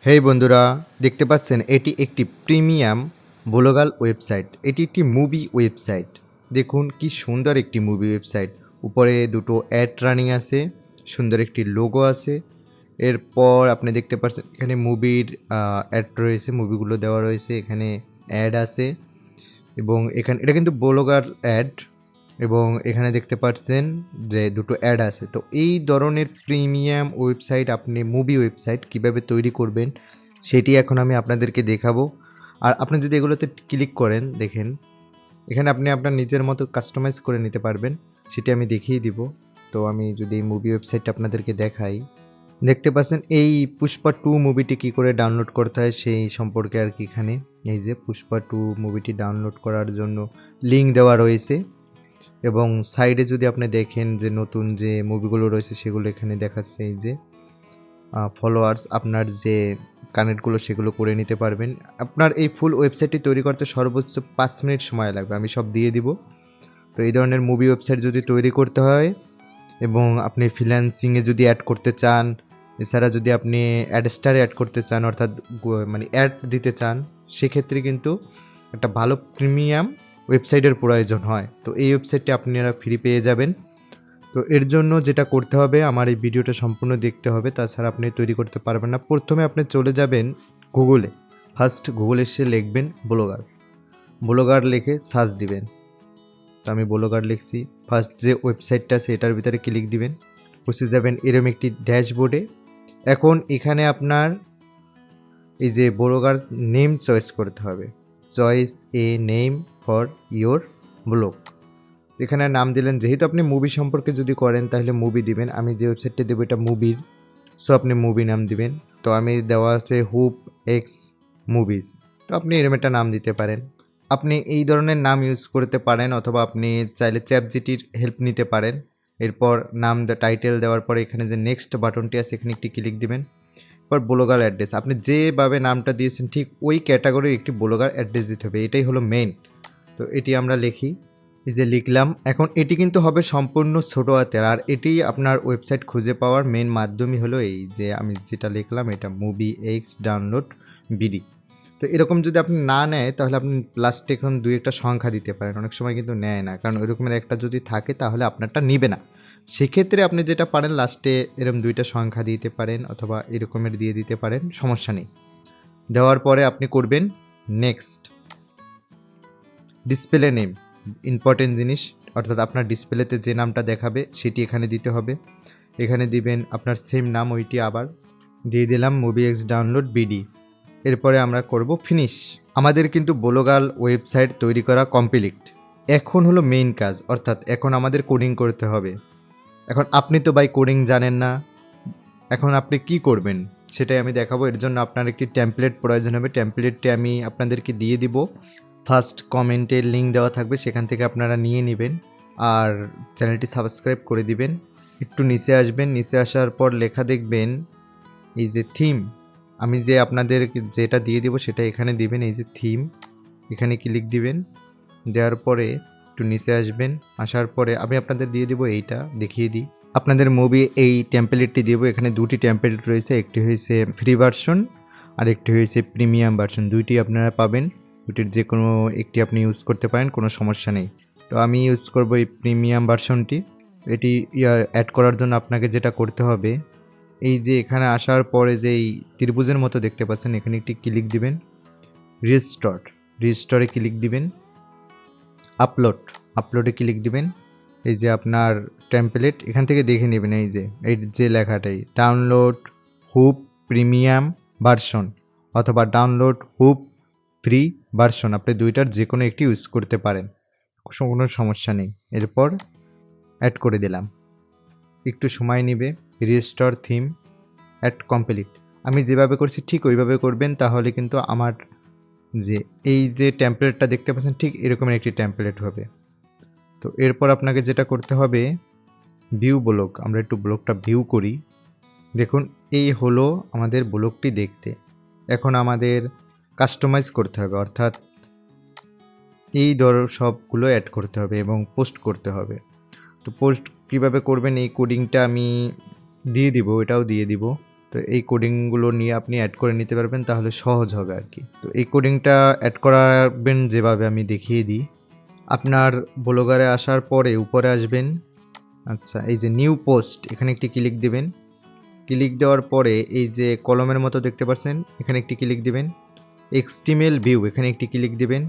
হেই বন্ধুরা, দেখতে পাচ্ছেন এটি একটি প্রিমিয়াম ব্লগাল ওয়েবসাইট। এটি একটি মুভি ওয়েবসাইট। দেখুন কি সুন্দর একটি মুভি ওয়েবসাইট। উপরে দুটো অ্যাড রানিং আছে, সুন্দর একটি লোগো আছে। এরপর আপনি দেখতে পাচ্ছেন এখানে মুভির অ্যাড রয়েছে, মুভিগুলো দেওয়া রয়েছে, এখানে অ্যাড আছে এবং এখানে এটা কিন্তু ব্লগার অ্যাড এবং এখানে দেখতে পাচ্ছেন যে দুটো অ্যাড আছে। তো এই ধরনের প্রিমিয়াম ওয়েবসাইট, আপনি মুভি ওয়েবসাইট কিভাবে তৈরি করবেন সেটি এখন আমি আপনাদেরকে দেখাবো। আর আপনি যদি এগুলোতে ক্লিক করেন, দেখেন এখানে আপনি আপনার নিজের মতো কাস্টমাইজ করে নিতে পারবেন, সেটি আমি দেখিয়ে দিব। তো আমি যদি এই মুভি ওয়েবসাইটটা আপনাদেরকে দেখাই, দেখতে পাচ্ছেন এই পুষ্পা 2 মুভিটি কী করে ডাউনলোড করতে হয় সেই সম্পর্কে আর কি। এখানে এই যে পুষ্পা 2 মুভিটি ডাউনলোড করার জন্য লিঙ্ক দেওয়া রয়েছে এবং সাইডে যদি আপনি দেখেন যে নতুন যে মুভিগুলো রয়েছে সেগুলো এখানে দেখাচ্ছে। এই যে ফলোয়ার্স, আপনার যে কানেক্টগুলো সেগুলো করে নিতে পারবেন। আপনার এই ফুল ওয়েবসাইটটি তৈরি করতে সর্বোচ্চ 5 মিনিট সময় লাগবে, আমি সব দিয়ে দিব। তো এই ধরনের মুভি ওয়েবসাইট যদি তৈরি করতে হয় এবং আপনি ফ্রিল্যান্সিংয়ে যদি অ্যাড করতে চান, এছাড়া যদি আপনি অ্যাডস্টারে অ্যাড করতে চান, অর্থাৎ মানে অ্যাড দিতে চান, সেক্ষেত্রে কিন্তু একটা ভালো প্রিমিয়াম ওয়েবসাইটের প্রয়োজন হয়। তো এই ওয়েবসাইটটি আপনারা ফ্রি পেয়ে যাবেন। তো এর জন্য যেটা করতে হবে, আমার এই ভিডিওটা সম্পূর্ণ দেখতে হবে, তাছাড়া আপনি তৈরি করতে পারবেন না। প্রথমে আপনি চলে যাবেন গুগলে, ফার্স্ট গুগলে এসে লিখবেন ব্লগার লিখে সার্চ দিবেন। তো আমি ব্লগার লিখছি, ফার্স্ট যে ওয়েবসাইটটা আছে এটার ভিতরে ক্লিক দিবেন, বসে যাবেন এরম একটি ড্যাশবোর্ডে। এখন এখানে আপনার এই যে ব্লগার নেম চয়েস করতে হবে, choice a name for your blog. এখানে নাম দিলেন, যেহেতু আপনি মুভি সম্পর্কে যদি করেন তাহলে মুভি দিবেন। আমি যে ওয়েবসাইটটা দেবো এটা মুভির, সো আপনি মুভি নাম দিবেন। তো আমি দেওয়া আছে হুপ এক্স মুভিজ, তো আপনি এরম একটা নাম দিতে পারেন। আপনি এই ধরনের নাম ইউজ করতে পারেন, অথবা আপনি চাইলে চ্যাটজিপিটির হেল্প নিতে পারেন। এরপর নাম টাইটেল দেওয়ার পরে এখানে যে নেক্সট বাটনটি আছে এখানে একটি ক্লিক দিবেন। এরপর ব্লগার অ্যাড্রেস, আপনি যেভাবে নামটা দিয়েছেন ঠিক ওই ক্যাটাগরির একটি ব্লগার অ্যাড্রেস দিতে হবে, এটাই হলো মেইন। তো এটি আমরা লিখি, এই যে লিখলাম। এখন এটি কিন্তু হবে সম্পূর্ণ ছোটো হাতের, আর এটি আপনার ওয়েবসাইট খুঁজে পাওয়ার মেইন মাধ্যমই হলো এই যে আমি যেটা লিখলাম, এটা মুভি এক্স ডাউনলোড বিডি। তো এরকম যদি আপনি না নেয় তাহলে আপনি লাস্টে এখন 2-1টা সংখ্যা দিতে পারেন, অনেক সময় কিন্তু নেয় না, কারণ ওইরকমের একটা যদি থাকে তাহলে আপনারটা নিবে না। সেক্ষেত্রে আপনি যেটা পারেন লাস্টে এরকম 2টা সংখ্যা দিতে পারেন, অথবা এরকমের দিয়ে দিতে পারেন, সমস্যা নেই। দেওয়ার পরে আপনি করবেন নেক্সট। ডিসপ্লে নেম ইম্পর্টেন্ট জিনিস, অর্থাৎ আপনার ডিসপ্লেতে যে নামটা দেখাবে সেটি এখানে দিতে হবে। এখানে দিবেন আপনার সেম নাম, ওইটি আবার দিয়ে দিলাম মুভি এক্স ডাউনলোড বিডি। এরপরে আমরা করব ফিনিশ। আমাদের কিন্তু ব্লগাল ওয়েবসাইট তৈরি করা কমপ্লিট। এখন হলো মেইন কাজ, অর্থাৎ এখন আমাদের কোডিং করতে হবে। এখন আপনি তো ভাই কোডিং জানেন না, এখন আপনি কি করবেন সেটাই আমি দেখাবো। এর জন্য আপনার একটি টেমপ্লেট প্রয়োজন হবে, টেমপ্লেটটি আমি আপনাদেরকে দিয়ে দিব। ফার্স্ট কমেন্টের লিঙ্ক দেওয়া থাকবে, সেখান থেকে আপনারা নিয়ে নেবেন আর চ্যানেলটি সাবস্ক্রাইব করে দিবেন। একটু নিচে আসবেন, নিচে আসার পর লেখা দেখবেন এই যে থিম, আমি যে আপনাদের যেটা দিয়ে দিব সেটা এখানে দিবেন। এই যে থিম, এখানে ক্লিক দিবেন। দেওয়ার পরে একটু নিচে আসবেন, আসার পরে আমি আপনাদের দিয়ে দিব, এইটা দেখিয়ে দিই আপনাদের মুভি এই টেমপ্লেটটি দিব। এখানে 2টি টেমপ্লেট রয়েছে, একটি হয়েছে ফ্রি ভার্সন আর একটি হয়েছে প্রিমিয়াম ভার্সন। 2টি আপনারা পাবেন, দুটির যে কোনো একটি আপনি ইউজ করতে পারেন, কোনো সমস্যা নেই। তো আমি ইউজ করব এই প্রিমিয়াম ভার্সনটি। এটি অ্যাড করার জন্য আপনাকে যেটা করতে হবে, এই যে এখানে আসার পরে যে এই ত্রিভুজের মতো দেখতে পাচ্ছেন এখানে একটি ক্লিক দিবেন, রিস্টোরে ক্লিক দিবেন, আপলোডে ক্লিক দিবেন। এই যে আপনার টেমপ্লেট এখান থেকে দেখে নেবেন, এই যে লেখাটাই ডাউনলোড হুপ প্রিমিয়াম ভার্সন অথবা ডাউনলোড হুপ ফ্রি ভার্সন, আপনি 2টার যে কোনো একটি ইউজ করতে পারেন, কোনো সমস্যা নেই। এরপর অ্যাড করে দিলাম, একটু সময় নেবে। Restore theme add complete. আমি যেভাবে করছি ঠিক ওইভাবে করবেন, তাহলে কিন্তু আমার যে এই যে টেমপ্লেটটা দেখতে পাচ্ছেন ঠিক এরকমের একটি টেমপ্লেট হবে। তো এরপর আপনাকে যেটা করতে হবে, ভিউ ব্লগ, আমরা একটু ব্লগটা ভিউ করি। দেখুন এই হলো আমাদের ব্লগটি দেখতে। এখন আমাদের কাস্টমাইজ করতে হবে, অর্থাৎ এই সবগুলো অ্যাড করতে হবে এবং পোস্ট করতে হবে। তো পোস্ট কীভাবে করবেন এই কোডিংটা আমি দিয়ে দিব, এটাও দিয়ে দিব। তো এই কোডিংগুলো নিয়ে আপনি অ্যাড করে নিতে পারবেন, তাহলে সহজ হবে আর কি। তো এই কোডিংটা অ্যাড করাবেন যেভাবে আমি দেখিয়ে দিই। আপনার ব্লগারে আসার পরে উপরে আসবেন, আচ্ছা এই যে নিউ পোস্ট এখানে একটি ক্লিক দিবেন। ক্লিক দেওয়ার পরে এই যে কলমের মতো দেখতে পাচ্ছেন, এখানে একটি ক্লিক দিবেন। এক্সটিমেল ভিউ এখানে একটি ক্লিক দিবেন,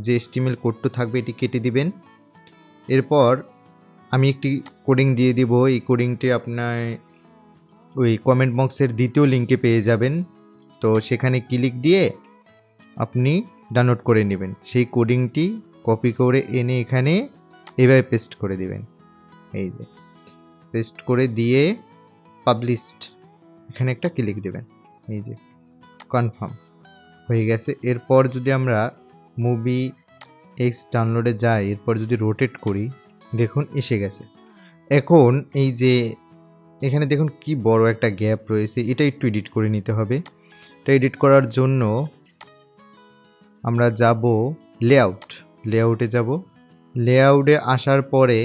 যে এক্সটিমেল কোডটা থাকবে এটি কেটে দিবেন। এরপর আমি একটি কোডিং দিয়ে দিব, এই কোডিংটি আপনার ওই কমেন্ট বক্সের দ্বিতীয় লিঙ্কে পেয়ে যাবেন। তো সেখানে ক্লিক দিয়ে আপনি ডাউনলোড করে নেবেন। সেই কোডিংটি কপি করে এনে এখানে এভাবে পেস্ট করে দিবেন। এই যে পেস্ট করে দিয়ে পাবলিশড এখানে একটা ক্লিক দেবেন। এই যে কনফার্ম হয়ে গেছে। এরপর যদি আমরা মুভি এক্স ডাউনলোডে যাই, এরপর যদি রোটেট করি, দেখুন এসে গেছে। এখন এই যে এখানে দেখুন কি বড় একটা গ্যাপ রয়েছে, এটা একটু এডিট করে নিতে হবে। এটা এডিট করার জন্য আমরা যাব লেআউটে যাব। লেআউটে আসার পরে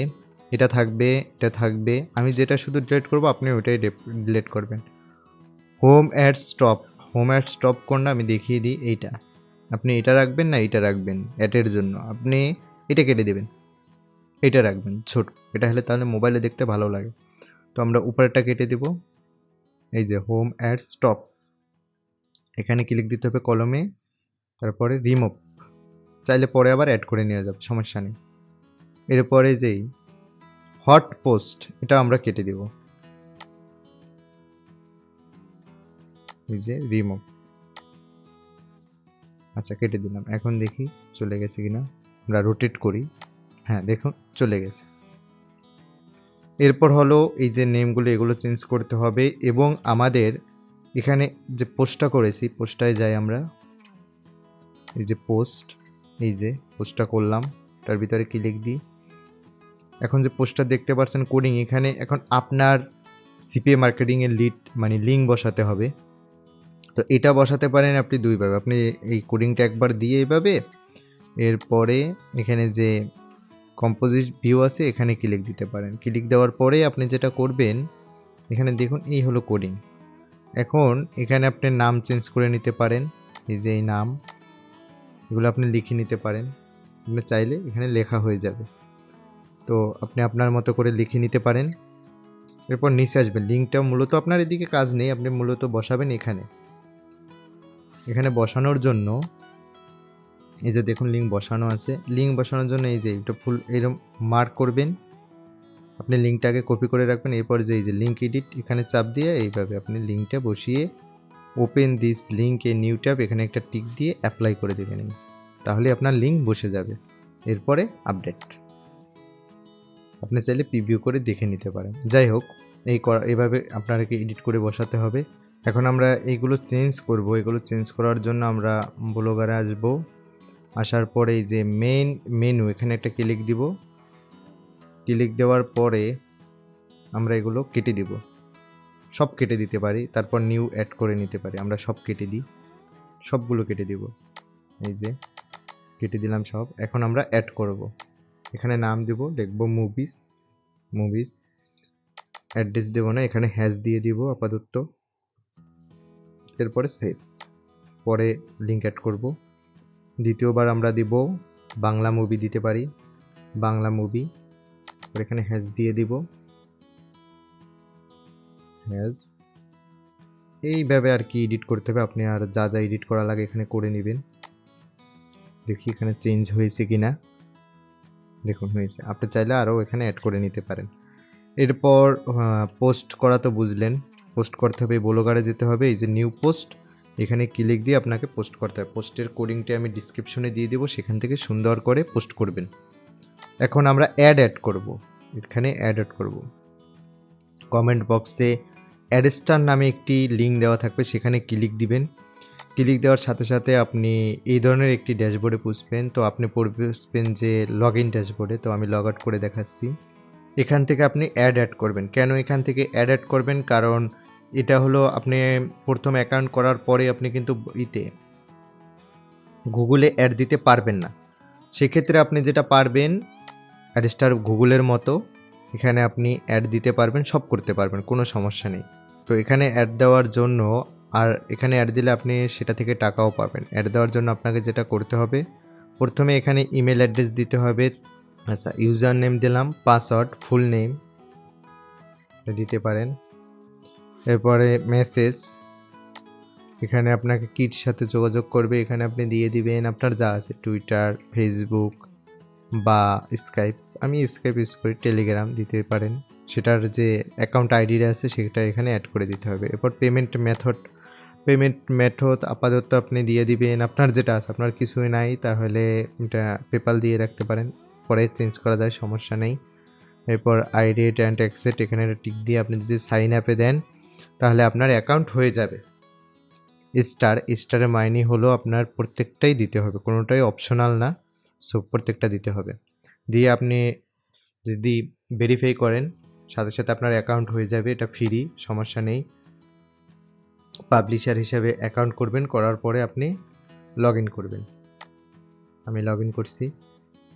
এটা থাকবে। আমি যেটা শুধু ডিলিট করব, আপনি ওইটাই ডিলিট করবেন। হোম অ্যাড স্টপ কোনটা আমি দেখিয়ে দিই। এইটা আপনি এটা রাখবেন না এটা রাখবেন অ্যাডের জন্য, আপনি এটা কেটে দেবেন, এটা রাখবেন ছোট, এটা হলে তাহলে মোবাইলে দেখতে ভালো লাগে। তো আমরা উপরেরটা কেটে দেব। এই যে হোম অ্যাড স্টপ এখানে ক্লিক দিতে হবে কলমে, তারপরে রিমুভ, চাইলে পরে আবার অ্যাড করে নেওয়া যাবে, সমস্যা নেই। এরপরে যেই হট পোস্ট এটা আমরা কেটে দেব, এই যে রিমুভ, আচ্ছা কেটে দিলাম। এখন দেখি চলে গেছে কিনা, আমরা রোটেট করি, হ্যাঁ দেখুন চলে গেছে। এরপর হলো এই যে নেমগুলো এগুলো চেঞ্জ করতে হবে, এবং আমাদের এখানে যে পোস্টটা করেছি পোস্টটায় যাই আমরা, এই যে পোস্টটা করলাম, তার ভিতরে ক্লিক দিই। এখন যে পোস্টটা দেখতে পাচ্ছেন কোডিং, এখানে এখন আপনার সিপিএ মার্কেটিংয়ের লিঙ্ক বসাতে হবে। তো এটা বসাতে পারেন আপনি দুইভাবে, আপনি এই কোডিংটা একবার দিয়ে এইভাবে, এরপরে এখানে যে কম্পোজিট ভিউ আছে এখানে ক্লিক দিতে পারেন। ক্লিক দেওয়ার পরে আপনি যেটা করবেন, এখানে দেখুন এই হলো কোডিং। এখন এখানে আপনি নাম চেঞ্জ করে নিতে পারেন, এই যে এই নাম এগুলো আপনি লিখে নিতে পারেন, আপনি চাইলে এখানে লেখা হয়ে যাবে। তো আপনি আপনার মতো করে লিখে নিতে পারেন। এরপর নিচে আসবেন, লিঙ্কটা মূলত আপনার এদিকে কাজ নেই, আপনি মূলত বসাবেন এখানে বসানোর জন্য এই যে দেখুন লিঙ্ক বসানো আছে। লিঙ্ক বসানোর জন্য এই যে এটা ফুল এরকম মার্ক করবেন, আপনি লিঙ্কটাকে কপি করে রাখবেন। এরপর যে এই যে লিঙ্ক এডিট এখানে চাপ দিয়ে এইভাবে আপনি লিঙ্কটা বসিয়ে open this link a new tab এখানে একটা টিক দিয়ে অ্যাপ্লাই করে দেবেন, তাহলে আপনার লিঙ্ক বসে যাবে। এরপরে আপডেট, আপনি চাইলে প্রিভিউ করে দেখে নিতে পারেন। যাই হোক এইভাবে আপনাকে এডিট করে বসাতে হবে। এখন আমরা এইগুলো চেঞ্জ করব, এগুলো চেঞ্জ করার জন্য আমরা ব্লগারে আসব। আসার পরে এই যে মেনু এখানে একটা ক্লিক দিব। ক্লিক দেওয়ার পরে আমরা এগুলো কেটে দিব, সব কেটে দিতে পারি, তারপর নিউ অ্যাড করে নিতে পারি। আমরা সব কেটে দিই, সবগুলো কেটে দিব, এই যে কেটে দিলাম সব। এখন আমরা অ্যাড করব, এখানে নাম দিব, লিখব মুভিজ, অ্যাড্রেস দেব না, এখানে হ্যাশ দিয়ে দিব আপাতত। এরপরে সেভ, পরে লিঙ্ক অ্যাড করব। দ্বিতীয়বার আমরা দিব বাংলা মুভি দিতে পারি, বাংলা মুভি, এখানে হ্যাশ দিয়ে দিব, হ্যাশ। এইভাবে আর কি এডিট করতে হবে, আপনি আর যা যা এডিট করা লাগে এখানে করে নেবেন। দেখি এখানে চেঞ্জ হয়েছে কিনা, দেখুন হয়েছে। আপনি চাইলে আরও এখানে অ্যাড করে নিতে পারেন। এরপর পোস্ট করা তো বুঝলেন, পোস্ট করতে হবে ব্লগারে যেতে হবে, এই যে নিউ পোস্ট এখানে ক্লিক দিয়ে আপনাকে পোস্ট করতে হবে। পোস্টের কোডিংটি আমি ডিসক্রিপশনে দিয়ে দেবো, সেখান থেকে সুন্দর করে পোস্ট করবেন। এখন আমরা অ্যাড করব, এখানে অ্যাড করব। কমেন্ট বক্সে অ্যাডস্টার নামে একটি লিঙ্ক দেওয়া থাকবে, সেখানে ক্লিক দিবেন। ক্লিক দেওয়ার সাথে সাথে আপনি এই ধরনের একটি ড্যাশবোর্ডে পুষবেন। তো আপনি পড়বেন যে লগ ইন ড্যাশবোর্ডে, তো আমি লগ আউট করে দেখাচ্ছি। এখান থেকে আপনি অ্যাড করবেন। কেন এখান থেকে অ্যাড করবেন? কারণ এটা হলো আপনি প্রথম অ্যাকাউন্ট করার পরে আপনি কিন্তু গুগলে অ্যাড দিতে পারবেন না। সেক্ষেত্রে আপনি যেটা পারবেন, অ্যাডস্টার গুগলের মতো এখানে আপনি অ্যাড দিতে পারবেন, সব করতে পারবেন, কোনো সমস্যা নেই। তো এখানে অ্যাড দেওয়ার জন্য, আর এখানে অ্যাড দিলে আপনি সেটা থেকে টাকাও পাবেন। অ্যাড দেওয়ার জন্য আপনাকে যেটা করতে হবে, প্রথমে এখানে ইমেল অ্যাড্রেস দিতে হবে। আচ্ছা, ইউজার নেম দিলাম, পাসওয়ার্ড, ফুল নেম দিতে পারেন। এরপরে মেসেজ, এখানে আপনাকে কির সাথে যোগাযোগ করবে, এখানে আপনি দিয়ে দিবেন আপনার যা আছে, টুইটার, ফেসবুক বা স্কাইপ। আমি স্কাইপ ইউজ করি, টেলিগ্রাম দিতে পারেন। সেটার যে অ্যাকাউন্ট আইডিটা আছে সেটা এখানে অ্যাড করে দিতে হবে। এরপর পেমেন্ট মেথড আপাতত আপনি দিয়ে দিবেন আপনার যেটা আছে। আপনার কিছুই নাই তাহলে এটা পেপাল দিয়ে রাখতে পারেন, পরে চেঞ্জ করা যায়, সমস্যা নেই। এরপর আইডেট অ্যান্ড অ্যাকসেপ্ট, এখানে টিক দিয়ে আপনি যদি সাইন আপে দেন তাহলে আপনার অ্যাকাউন্ট হয়ে যাবে। স্টারের মাইনে হলো আপনার প্রত্যেকটাই দিতে হবে, কোনোটাই অপশনাল না, সো প্রত্যেকটা দিতে হবে। দিয়ে আপনি যদি ভেরিফাই করেন সাথে সাথে আপনার অ্যাকাউন্ট হয়ে যাবে, এটা ফ্রি, সমস্যা নেই। পাবলিশার হিসাবে অ্যাকাউন্ট করবেন, করার পরে আপনি লগ ইন করবেন। আমি লগ ইন করছি।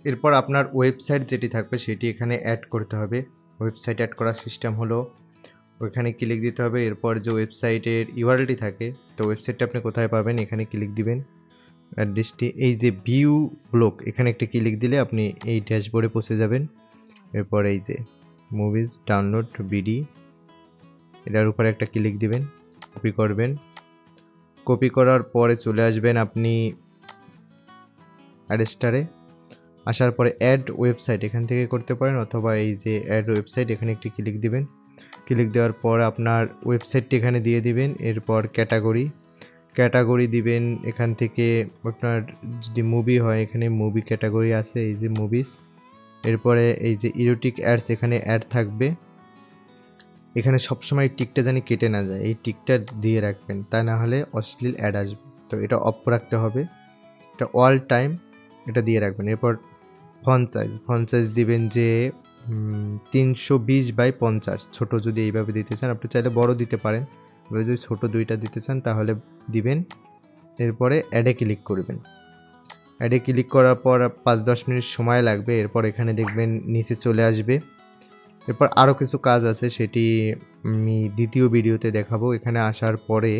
এরপর আপনার ওয়েবসাইট যেটি থাকবে সেটি এখানে অ্যাড করতে হবে। ওয়েবসাইট অ্যাড করার সিস্টেম হলো ওইখানে ক্লিক দিতে হবে। এরপর যে ওয়েবসাইটের ইউআরএলটি থাকে, তো ওয়েবসাইটটা আপনি কোথায় পাবেন, এখানে ক্লিক দিবেন। অ্যাড্রেসটি এই যে ভিউ ব্লগ, এখানে একটি ক্লিক দিলে আপনি এই ড্যাশবোর্ডে পৌঁছে যাবেন। এরপর এই যে মুভিজ ডাউনলোড বিডি, এটার উপরে একটা ক্লিক দিবেন, কপি করবেন। কপি করার পরে চলে আসবেন আপনি অ্যাডস্টারে। আসার পরে অ্যাড ওয়েবসাইট এখান থেকে করতে পারেন, অথবা এই যে অ্যাড ওয়েবসাইট এখানে একটি ক্লিক দিবেন। ক্লিক দেওয়ার পর আপনার ওয়েবসাইটটি এখানে দিয়ে দিবেন। এরপর ক্যাটাগরি দিবেন, এখান থেকে আপনার যদি মুভি হয় এখানে মুভি ক্যাটাগরি আছে, এই যে মুভিস। এরপরে এই যে ইরোটিক অ্যাডস, এখানে অ্যাড থাকবে। এখানে সবসময় টিকটা জানি কেটে না যায়, এই টিকটা দিয়ে রাখবেন, তা না হলে অশ্লীল অ্যাড আসবে, তো এটা অফ রাখতে হবে। এটা অল টাইম এটা দিয়ে রাখবেন। এরপর ফন্ট সাইজ দিবেন যে 320x50, ছোটো যদি এইভাবে দিতে চান, আপনি চাইলে বড় দিতে পারেন, এবার যদি ছোটো দুইটা দিতে চান তাহলে দিবেন। এরপরে অ্যাডে ক্লিক করবেন। অ্যাডে ক্লিক করার পর 5-10 মিনিট সময় লাগবে। এরপর এখানে দেখবেন নিচে চলে আসবে। এরপর আরও কিছু কাজ আছে, সেটি আমি দ্বিতীয় ভিডিওতে দেখাবো। এখানে আসার পরে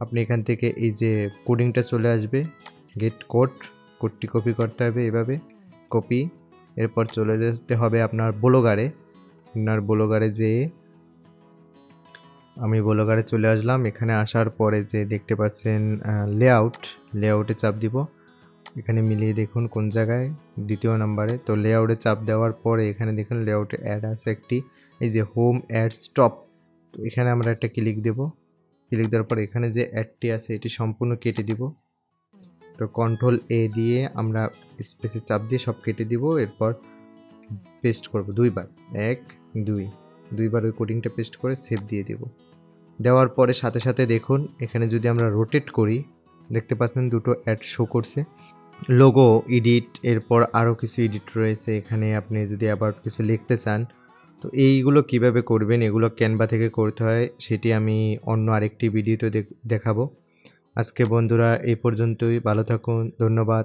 আপনি এখান থেকে এই যে কোডিংটা চলে আসবে, গেট কোডটি কপি করতে হবে, এভাবে কপি। এরপর চলে যেতে হবে আপনার ব্লগারে যেয়ে, আমি ব্লগারে চলে আসলাম। এখানে আসার পরে যে দেখতে পাচ্ছেন লেআউটে চাপ দিব। এখানে মিলিয়ে দেখুন কোন জায়গায়, দ্বিতীয় নাম্বারে। তো লেআউটে চাপ দেওয়ার পরে এখানে দেখুন লেআউটে অ্যাড আছে একটি, এই যে হোম অ্যাড স্টপ, তো এখানে আমরা একটা ক্লিক দেব। ক্লিক দেওয়ার পর এখানে যে অ্যাডটি আছে এটি সম্পূর্ণ কেটে দিব। তো কন্ট্রোল এ দিয়ে আমরা স্পেসে চাপ দিয়ে সব কেটে দিব। এরপর পেস্ট করব দুইবার, 1-2 ওই কোডিংটা পেস্ট করে সেভ দিয়ে দেব। দেওয়ার পরে সাথে সাথে দেখুন এখানে যদি আমরা রোটেট করি, দেখতে পাচ্ছেন দুটো অ্যাড শো করছে। লোগো এডিট, এরপর আরও কিছু এডিট রয়েছে। এখানে আপনি যদি আবার কিছু লিখতে চান, তো এইগুলো কিভাবে করবেন, এগুলো ক্যানভা থেকে করতে হয়, সেটি আমি অন্য আরেকটি ভিডিওতে দেখাবো। আজকে বন্ধুরা এই পর্যন্তই, ভালো থাকুন, ধন্যবাদ।